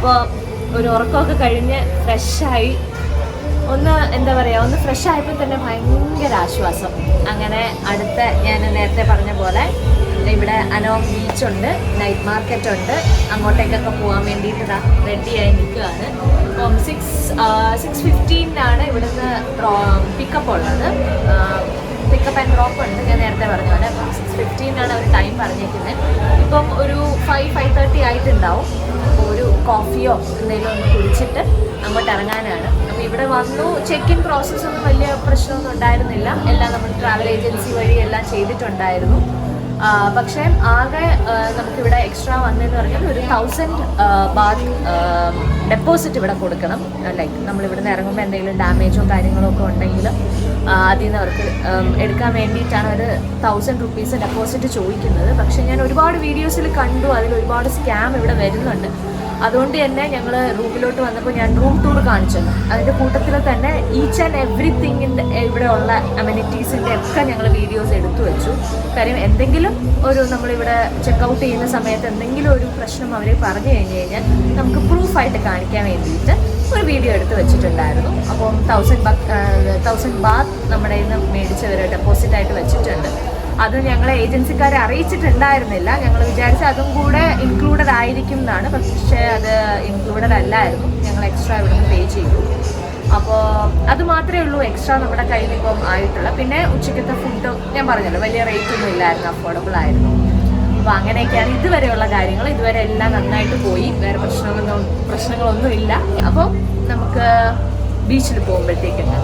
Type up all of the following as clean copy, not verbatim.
അപ്പോൾ ഒരു ഉറക്കമൊക്കെ കഴിഞ്ഞ് ഫ്രഷായി എന്താ പറയുക, ഒന്ന് ഫ്രഷ് ആയപ്പോൾ തന്നെ ഭയങ്കര ആശ്വാസം. അങ്ങനെ അടുത്ത ഞാൻ നേരത്തെ പറഞ്ഞ പോലെ ഇവിടെ അനോങ് ബീച്ചുണ്ട്, നൈറ്റ് മാർക്കറ്റ് ഉണ്ട്, അങ്ങോട്ടേക്കൊക്കെ പോകാൻ വേണ്ടിയിട്ട് റെഡിയായി നിൽക്കുകയാണ്. അപ്പം 6:15 ഇവിടുന്ന് പിക്കപ്പ് ഉള്ളത്. പിക്കപ്പ് ആൻഡ് ഡ്രോപ്പ് ഉണ്ട്, ഞാൻ നേരത്തെ പറഞ്ഞ പോലെ. അപ്പം 6:15 അവർ ടൈം പറഞ്ഞേക്കുന്നത്. ഇപ്പം ഒരു 5:30 ആയിട്ടുണ്ടാവും. അപ്പോൾ ഒരു കോഫിയോ എന്തെങ്കിലും ഒന്ന് കുടിച്ചിട്ട് അങ്ങോട്ട് ഇറങ്ങാനാണ്. അപ്പോൾ ഇവിടെ വന്നു. ചെക്ക് ഇൻ പ്രോസസ്സൊന്നും വലിയ പ്രശ്നമൊന്നും ഉണ്ടായിരുന്നില്ല. എല്ലാം നമ്മൾ ട്രാവൽ ഏജൻസി വഴി എല്ലാം ചെയ്തിട്ടുണ്ടായിരുന്നു. പക്ഷേ ആകെ നമുക്കിവിടെ എക്സ്ട്രാ വന്നതെന്ന് പറഞ്ഞാൽ ഒരു 1000 ബാത്ത് ഡെപ്പോസിറ്റ് ഇവിടെ കൊടുക്കണം. ലൈക്ക് നമ്മളിവിടുന്ന് ഇറങ്ങുമ്പോൾ എന്തെങ്കിലും ഡാമേജോ കാര്യങ്ങളോ ഒക്കെ ഉണ്ടെങ്കിൽ അതിൽ നിന്ന് അവർക്ക് എടുക്കാൻ വേണ്ടിയിട്ടാണ് ഒരു 1000 റുപ്പീസ് ഡെപ്പോസിറ്റ് ചോദിക്കുന്നത്. പക്ഷേ ഞാൻ ഒരുപാട് വീഡിയോസിൽ കണ്ടു അതിൽ ഒരുപാട് സ്കാം ഇവിടെ വരുന്നുണ്ട്. അതുകൊണ്ട് തന്നെ ഞങ്ങൾ റൂമിലോട്ട് വന്നപ്പോൾ ഞാൻ റൂം ടൂർ കാണിച്ചത്. അതിൻ്റെ കൂട്ടത്തിൽ തന്നെ ഈച്ച് ആൻഡ് എവറിത്തിങ്ങിൻ്റെ ഇവിടെയുള്ള അമ്യൂണിറ്റീസിൻ്റെ ഒക്കെ ഞങ്ങൾ വീഡിയോസ് എടുത്തു വെച്ചു. കാര്യം എന്തെങ്കിലും നമ്മളിവിടെ ചെക്കൗട്ട് ചെയ്യുന്ന സമയത്ത് എന്തെങ്കിലും ഒരു പ്രശ്നം അവർ പറഞ്ഞു കഴിഞ്ഞ് കഴിഞ്ഞാൽ നമുക്ക് പ്രൂഫായിട്ട് കാണിക്കാൻ വേണ്ടിയിട്ട് ഒരു വീഡിയോ എടുത്ത് വെച്ചിട്ടുണ്ടായിരുന്നു. അപ്പം 1000 ബാത്ത് നമ്മുടെ ഇന്ന് മേടിച്ചവർ ഡെപ്പോസിറ്റായിട്ട് വെച്ചിട്ടുണ്ട്. അത് ഞങ്ങളെ ഏജൻസിക്കാരെ അറിയിച്ചിട്ടുണ്ടായിരുന്നില്ല. ഞങ്ങൾ വിചാരിച്ച അതും കൂടെ ഇൻക്ലൂഡഡ് ആയിരിക്കും എന്നാണ്. പക്ഷേ അത് ഇൻക്ലൂഡഡ് അല്ലായിരുന്നു. ഞങ്ങൾ എക്സ്ട്രാ ഇവിടുന്ന് പേ ചെയ്തു. അപ്പോൾ അത് മാത്രമേ ഉള്ളൂ എക്സ്ട്രാ നമ്മുടെ കയ്യിൽ ഇപ്പം ആയിട്ടുള്ള. പിന്നെ ഉച്ചയ്ക്കത്തെ ഫുഡ് ഞാൻ പറഞ്ഞല്ലോ വലിയ റേറ്റ് ഒന്നും ഇല്ലായിരുന്നു, അഫോർഡബിൾ ആയിരുന്നു. അപ്പോൾ അങ്ങനെയൊക്കെയാണ് ഇതുവരെയുള്ള കാര്യങ്ങൾ. ഇതുവരെ എല്ലാം നന്നായിട്ട് പോയി, വേറെ പ്രശ്നങ്ങളൊന്നും ഇല്ല. അപ്പോൾ നമുക്ക് ബീച്ചിൽ പോകുമ്പോഴത്തേക്കുണ്ട്.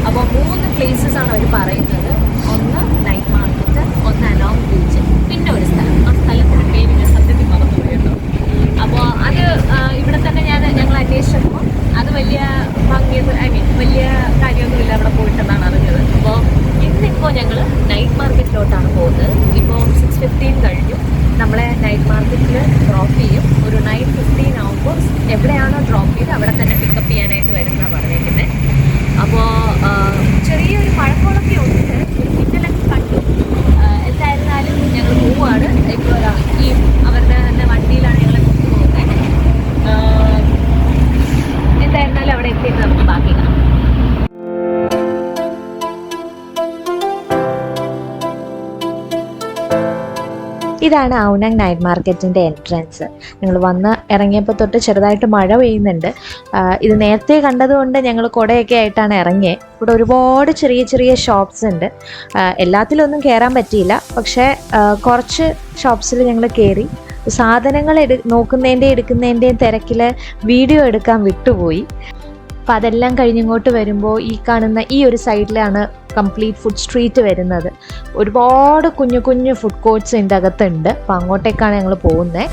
അപ്പോൾ 3 പ്ലേസസാണ് അവർ പറയുന്നത്. ഒന്ന് നൈറ്റ് മാർക്കറ്റ്, ഒന്ന് അനോങ് ബീച്ച്, പിന്നെ ഒരു സ്ഥലം. ആ സ്ഥലത്തിൻ്റെ പേര് ഞാൻ സത്യത്തിൽ മറന്നു പോയിരുന്നു. അപ്പോൾ അത് ഇവിടെ തന്നെ ഞങ്ങൾ അന്വേഷിച്ചപ്പോൾ അത് വലിയ വലിയ കാര്യമൊന്നുമില്ല അവിടെ പോയിട്ടെന്നാണ് അറിഞ്ഞത്. അപ്പോൾ ഇന്നിപ്പോൾ ഞങ്ങൾ നൈറ്റ് മാർക്കറ്റിലോട്ടാണ് പോകുന്നത്. ഇപ്പോൾ 6:15 കഴിഞ്ഞു. നമ്മളെ നൈറ്റ് മാർക്കറ്റിൽ ഡ്രോപ്പ് ചെയ്യും. ഒരു 9:15 ആകുമ്പോൾ എവിടെയാണോ ഡ്രോപ്പ് ചെയ്ത് അവിടെ തന്നെ പിക്കപ്പ് ചെയ്യാനായിട്ട് വരുന്നതാണ് പറഞ്ഞേക്കുന്നത്. അപ്പോൾ ചെറിയൊരു മഴക്കോളൊക്കെ ഉണ്ട്, ഒരു മിന്നലൊക്കെ കണ്ടു. എന്തായിരുന്നാലും ഞങ്ങൾ പോവുകയാണ്. ഇപ്പോൾ ഈ അവരുടെ തന്നെ വണ്ടിയിലാണ് ഞങ്ങളെ കൊണ്ടുപോകുന്നത്. എന്തായിരുന്നാലും അവിടെ എത്തിയിട്ട് നമുക്ക് ബാക്കി കാണാം. ഇതാണ് ഔനങ് നൈറ്റ് മാർക്കറ്റിൻ്റെ എൻട്രൻസ്. ഞങ്ങൾ വന്ന് ഇറങ്ങിയപ്പോൾ തൊട്ട് ചെറുതായിട്ട് മഴ പെയ്യുന്നുണ്ട്. ഇത് നേരത്തെ കണ്ടതുകൊണ്ട് ഞങ്ങൾ കുടയൊക്കെ ആയിട്ടാണ് ഇറങ്ങിയത്. ഇവിടെ ഒരുപാട് ചെറിയ ചെറിയ ഷോപ്സ് ഉണ്ട്. എല്ലാത്തിലൊന്നും കയറാൻ പറ്റിയില്ല, പക്ഷേ കുറച്ച് ഷോപ്സിൽ ഞങ്ങൾ കയറി. സാധനങ്ങൾ നോക്കുന്നതിൻ്റെയും എടുക്കുന്നതിൻ്റെയും തിരക്കിൽ വീഡിയോ എടുക്കാൻ വിട്ടുപോയി. അപ്പം അതെല്ലാം കഴിഞ്ഞിങ്ങോട്ട് വരുമ്പോൾ ഈ കാണുന്ന ഈ ഒരു സൈഡിലാണ് കംപ്ലീറ്റ് ഫുഡ് സ്ട്രീറ്റ് വരുന്നത്. ഒരുപാട് കുഞ്ഞു കുഞ്ഞു ഫുഡ് കോർട്ട്സ് ഇതിൻ്റെ അകത്തുണ്ട്. അപ്പം അങ്ങോട്ടേക്കാണ് ഞങ്ങൾ പോകുന്നത്.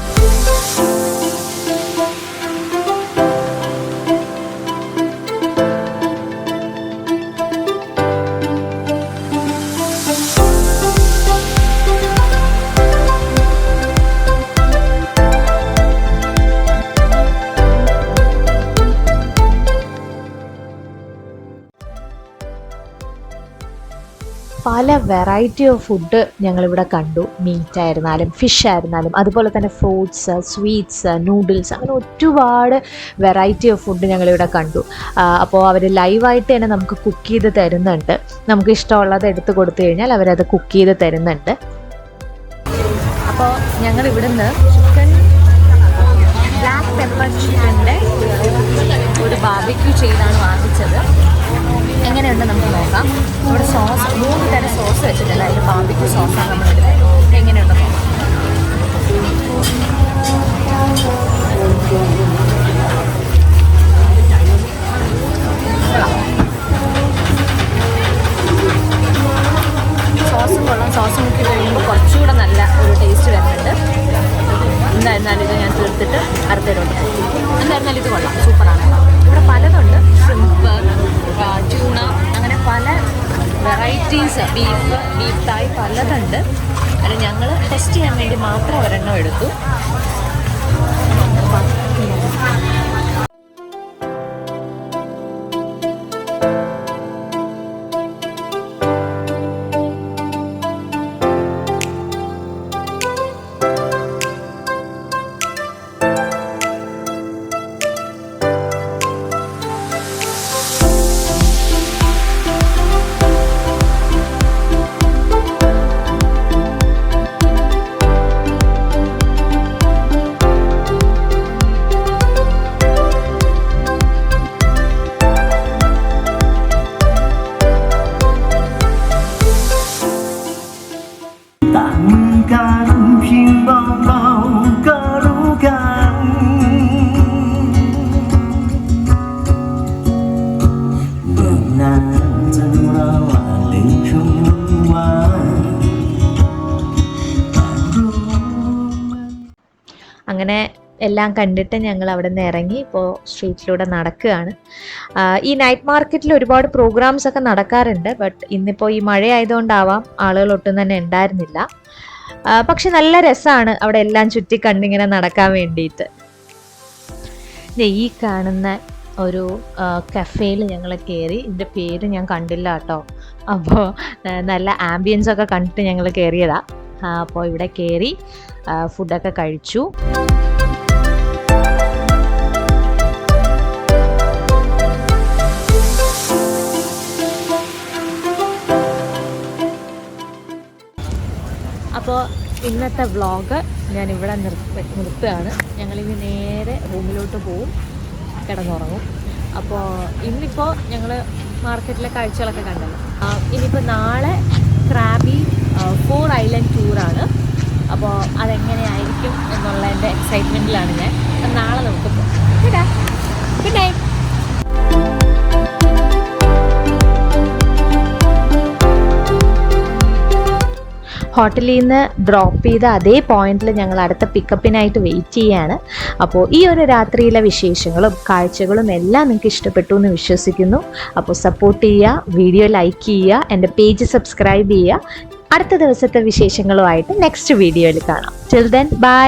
പല വെറൈറ്റി ഓഫ് ഫുഡ് ഞങ്ങളിവിടെ കണ്ടു. മീറ്റ് ആയിരുന്നാലും ഫിഷ് ആയിരുന്നാലും അതുപോലെ തന്നെ ഫ്രൂട്ട്സ്, സ്വീറ്റ്സ്, നൂഡിൽസ്, അങ്ങനെ ഒരുപാട് വെറൈറ്റി ഓഫ് ഫുഡ് ഞങ്ങളിവിടെ കണ്ടു. അപ്പോൾ അവർ ലൈവായിട്ട് തന്നെ നമുക്ക് കുക്ക് ചെയ്ത് തരുന്നുണ്ട്. നമുക്ക് ഇഷ്ടമുള്ളത് എടുത്ത് കൊടുത്തു കഴിഞ്ഞാൽ അവരത് കുക്ക് ചെയ്ത് തരുന്നുണ്ട്. അപ്പോൾ ഞങ്ങൾ ഇവിടുന്ന് ചിക്കൻ ബ്ലാക്ക് പെപ്പർ ചിക്കൻ്റെ ഒരു ബാർബിക്യൂ ചെയ്താണ് വാങ്ങിച്ചത്. എങ്ങനെയുണ്ട് നമുക്ക് നോക്കാം. ഇവിടെ സോസ് 3 തരം സോസ് വെച്ചിട്ടില്ല. അതിൽ ബാർബിക്യൂ സോസാണ് നമ്മളെടുത്തത്. എങ്ങനെയുണ്ടെന്ന് നോക്കാം. സോസും കൊള്ളാം. സോസ് മുക്കി കഴിയുമ്പോൾ കുറച്ചുകൂടെ നല്ല ഒരു ടേസ്റ്റ് വരുന്നുണ്ട്. എന്തായിരുന്നാലും ഇത് ഞാൻ തീർത്തിട്ട് അടുത്തതിലോട്ട്. എന്തായിരുന്നാലും ഇത് കൊള്ളാം, സൂപ്പറാണ്. ഇവിടെ പലതുണ്ട്. ഷ്രിമ്പ്, ട്യൂണ, അങ്ങനെ പല വെറൈറ്റീസ്, ബീഫ് തായ് പലതുണ്ട്. അത് ഞങ്ങൾ ടെസ്റ്റ് ചെയ്യാൻ വേണ്ടി മാത്രം ഒരെണ്ണം എടുത്തു. അങ്ങനെ എല്ലാം കണ്ടിട്ട് ഞങ്ങൾ അവിടെ നിന്ന് ഇറങ്ങി ഇപ്പോൾ സ്ട്രീറ്റിലൂടെ നടക്കുകയാണ്. ഈ നൈറ്റ് മാർക്കറ്റിൽ ഒരുപാട് പ്രോഗ്രാംസ് ഒക്കെ നടക്കാറുണ്ട്. ബട്ട് ഇന്നിപ്പോൾ ഈ മഴ ആയതുകൊണ്ടാവാം ആളുകൾ ഒട്ടും തന്നെ ഉണ്ടായിരുന്നില്ല. പക്ഷെ നല്ല രസമാണ് അവിടെ എല്ലാം ചുറ്റി കണ്ടിങ്ങനെ നടക്കാൻ വേണ്ടിയിട്ട്. ഈ കാണുന്ന ഒരു കഫേയിൽ ഞങ്ങൾ കയറി. ഇതിൻ്റെ പേര് ഞാൻ കണ്ടില്ല കേട്ടോ. അപ്പോൾ നല്ല ആംബിയൻസ് ഒക്കെ കണ്ടിട്ട് ഞങ്ങൾ കയറിയതാണ്. അപ്പോൾ ഇവിടെ കയറി ഫുഡൊക്കെ കഴിച്ചു. അപ്പോൾ ഇന്നത്തെ വ്ളോഗ് ഞാൻ ഇവിടെ നിർത്തുകയാണ്. ഞങ്ങളിനി നേരെ റൂമിലോട്ട് പോവും, കിടന്നുറങ്ങും. അപ്പോൾ ഇന്നിപ്പോൾ ഞങ്ങൾ മാർക്കറ്റിലെ കാഴ്ചകളൊക്കെ കണ്ടല്ലോ. ഇനിയിപ്പോൾ നാളെ ക്രാബി 4 ഐലൻഡ് ടൂറാണ്. അപ്പോൾ അതെങ്ങനെയായിരിക്കും എന്നുള്ളതിൻ്റെ എക്സൈറ്റ്മെൻറ്റിലാണ് ഞാൻ. നാളെ നമുക്ക് പോകാം. Good night. ഹോട്ടലിൽ നിന്ന് ഡ്രോപ്പ് ചെയ്ത അതേ പോയിന്റിൽ ഞങ്ങൾ അടുത്ത പിക്കപ്പിനായിട്ട് വെയിറ്റ് ചെയ്യാണ്. അപ്പോൾ ഈ ഒരു രാത്രിയിലെ വിശേഷങ്ങളും കാഴ്ചകളും എല്ലാം നിങ്ങൾക്ക് ഇഷ്ടപ്പെട്ടു എന്ന് വിശ്വസിക്കുന്നു. അപ്പോൾ സപ്പോർട്ട് ചെയ്യുക, വീഡിയോ ലൈക്ക് ചെയ്യുക, എൻ്റെ പേജ് സബ്സ്ക്രൈബ് ചെയ്യുക. അടുത്ത ദിവസത്തെ വിശേഷങ്ങളുമായിട്ട് നെക്സ്റ്റ് വീഡിയോയിൽ കാണാം. Till then bye.